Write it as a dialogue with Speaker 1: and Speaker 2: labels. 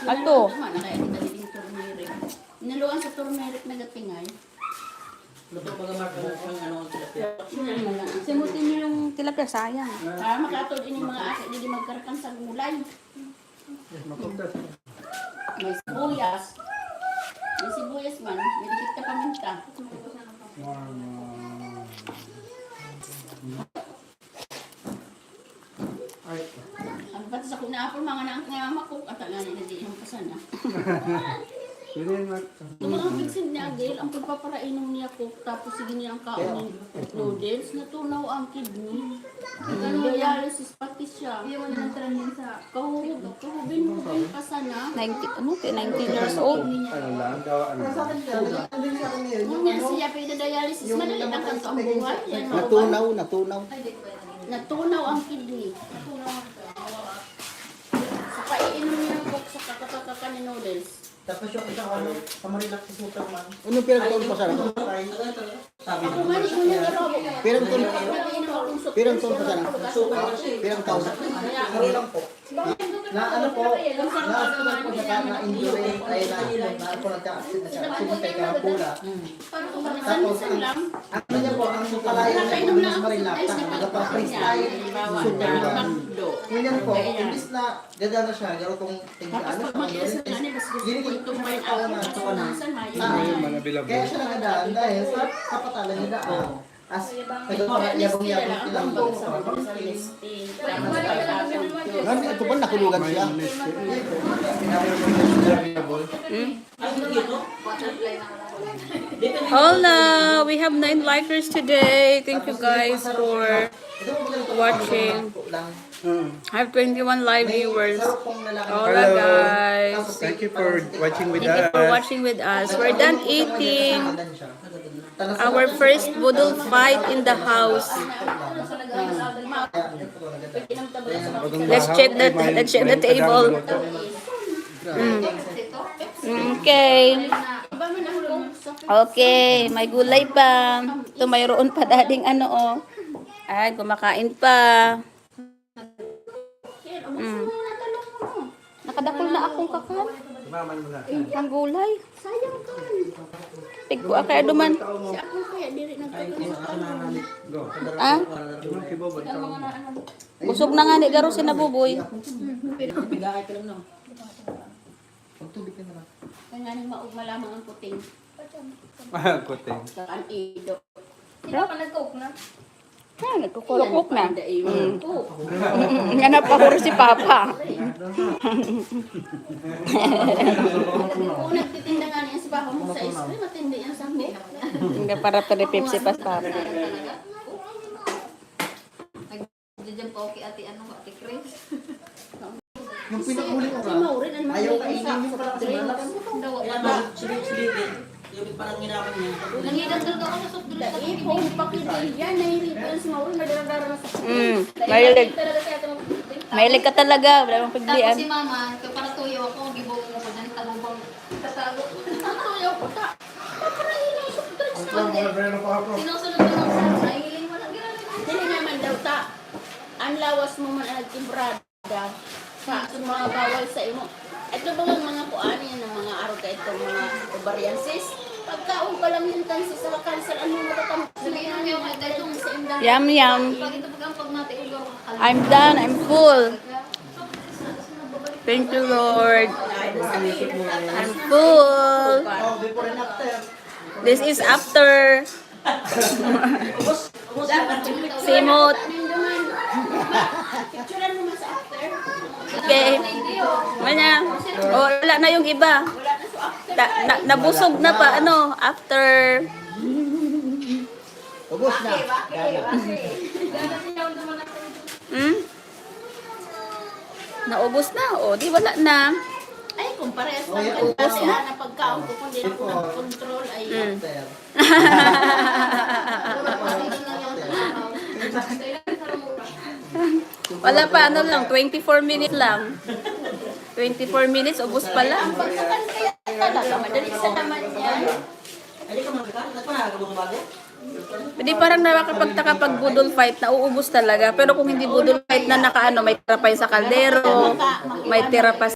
Speaker 1: Ato.
Speaker 2: Naluan sa turmeric na gatingay.
Speaker 3: Luto pa gamar ka ng ano tilapia.
Speaker 1: Simutin niyo yung tilapia, sayang.
Speaker 2: Para makatod ini mga asa, hindi magkarakan sa gulay. May sibuyas. May sibuyas man, may dikit ka paminta. Ang pati sa kunapol, mga naang kayama ko, at nga niladi yung pasana. Yung mga bigsin niya, Agil, ang pagpaparainom niya ko, tapos sige niya ang kaon ng noodles, natunaw ang kidney. Dialysis pati siya.
Speaker 4: Hindi mo naman trending sa...
Speaker 2: Kahubin mo yung pasana.
Speaker 1: 19 years old.
Speaker 2: Kung yan siya pinadialysis, madali na kanto ang buhay. Yan,
Speaker 5: Natunaw.
Speaker 2: natunaw ang kidney. Sa paiinom niya ang coke sa kakakaka ni noodles.
Speaker 3: Tapos yung isang ano, pamarelax sa sutar man.
Speaker 5: Anong pinagtawag pa sana?
Speaker 3: Sabi
Speaker 2: Ako man, ikaw niya garo.
Speaker 5: Pirang taon?
Speaker 2: Pag-iinom akong suka.
Speaker 5: Pirang taon pa sana? Pirang taon?
Speaker 3: Ano lang po. Na ano po, na-hospital po siya na injury ay na po nagka-accident na siya. Accident kay Karapula. Tapos, ano niya po, ang palayan niya po, mas marilak. Nagpa-freestyle, super lang. Ngayon po, imbis na gagana siya, garo kong tinggaan siya, gini ko itong may taon na ito na. Kaya siya nagadaan dahil sa kapatalan niya daan. As yabang-yabang ilang po.
Speaker 5: Ngayon, ito ba nakulugan siya?
Speaker 1: Hola! We have 9 likers today. Thank you guys for watching. I have 21 live viewers. Hola guys.
Speaker 6: Thank you for watching with
Speaker 1: Thank you for
Speaker 6: us.
Speaker 1: watching with us. We're done eating our first budol fight in the house. Let's check the table. Okay. Okay, may gulay pa. Ito mayroon pa dading ano oh. Ay, kumakain pa. Nakadakol na akong kakan. Ang gulay.
Speaker 2: Sayang ka.
Speaker 1: Tigko kaya duman.
Speaker 2: Si ako kaya diri nagkakaroon.
Speaker 1: Ah? Busog na nga ni garo si Nabuboy.
Speaker 3: Bigay ka lang no.
Speaker 2: Kaya nga nang maugma lamang ang puting.
Speaker 6: Kuting.
Speaker 2: Kaan ido.
Speaker 4: Sino ka nag-coke na?
Speaker 1: Ah, nagkukulok na.
Speaker 2: Oo.
Speaker 1: Nga napahuro si Papa.
Speaker 2: Kung nagtitinda nga niya si Papa mo sa ice matindi yan sa mo.
Speaker 1: Hindi para pa ni Pepsi pas Papa.
Speaker 4: Nag-jam pa okay ate ano ko ate Chris.
Speaker 5: Yung pinakuli ko
Speaker 2: Si Maureen, ang
Speaker 3: Ayaw
Speaker 2: mga
Speaker 3: kainin mo pala kasi
Speaker 2: drink.
Speaker 3: Daw, ano, silid-silidin. Yung parang ginamit niya.
Speaker 4: Nangidagdag ako sa soft drinks.
Speaker 2: Ipong pakidil yan, nahirip yan si Maureen, madara-dara na sa
Speaker 1: Mahilig.
Speaker 4: Talaga siya ito mag-drink.
Speaker 1: Mahilig ka talaga. Wala mong
Speaker 4: Tapos
Speaker 1: paglian.
Speaker 4: si mama, para tuyo ako, gibo ko ko dyan, tabubang tatago.
Speaker 2: Ayaw ko ta. Paparahin na yung soft drinks.
Speaker 4: Sinusunod ko lang sa nahiling mo lang ginagawa.
Speaker 2: Dili naman daw ta. Ang lawas mo man ang nagtimbrada sa mga bawal sa imo. Ito ba ang mga kuani yan ng mga araw ka itong mga ovarian cyst? Pagkaon pa lang yung cancer sa cancer, ano matatamot?
Speaker 4: Sabihin mo yung itong sa indang.
Speaker 1: Yum, yum.
Speaker 4: Pag ito pag natin ulo ko kakal.
Speaker 1: I'm done. I'm full. Thank you, Lord. I'm full.
Speaker 3: Oh, before and after.
Speaker 1: This is after. Simot.
Speaker 2: Picturean mo man sa after.
Speaker 1: Okay. Manya. Oh, wala na yung iba.
Speaker 2: Wala na sa after.
Speaker 1: Nabusog na pa. Ano? After.
Speaker 5: Ubus na.
Speaker 1: Hmm? Naubos na. O, di wala na.
Speaker 2: Ay, kung parehas lang kayo kasi na pagkaon ko, kung di ako control ay
Speaker 1: Wala pa, ano lang, 24 minutes lang. 24 minutes, ubos pa lang.
Speaker 2: pagkakan kaya talaga, madali sa naman yan.
Speaker 3: Hindi ka magkakal? Nagpanagabong bago?
Speaker 1: Hindi parang nakakapagtaka pag budol fight, nauubos talaga. Pero kung hindi budol fight na nakaano, may tira pa yun sa kaldero, may tira pa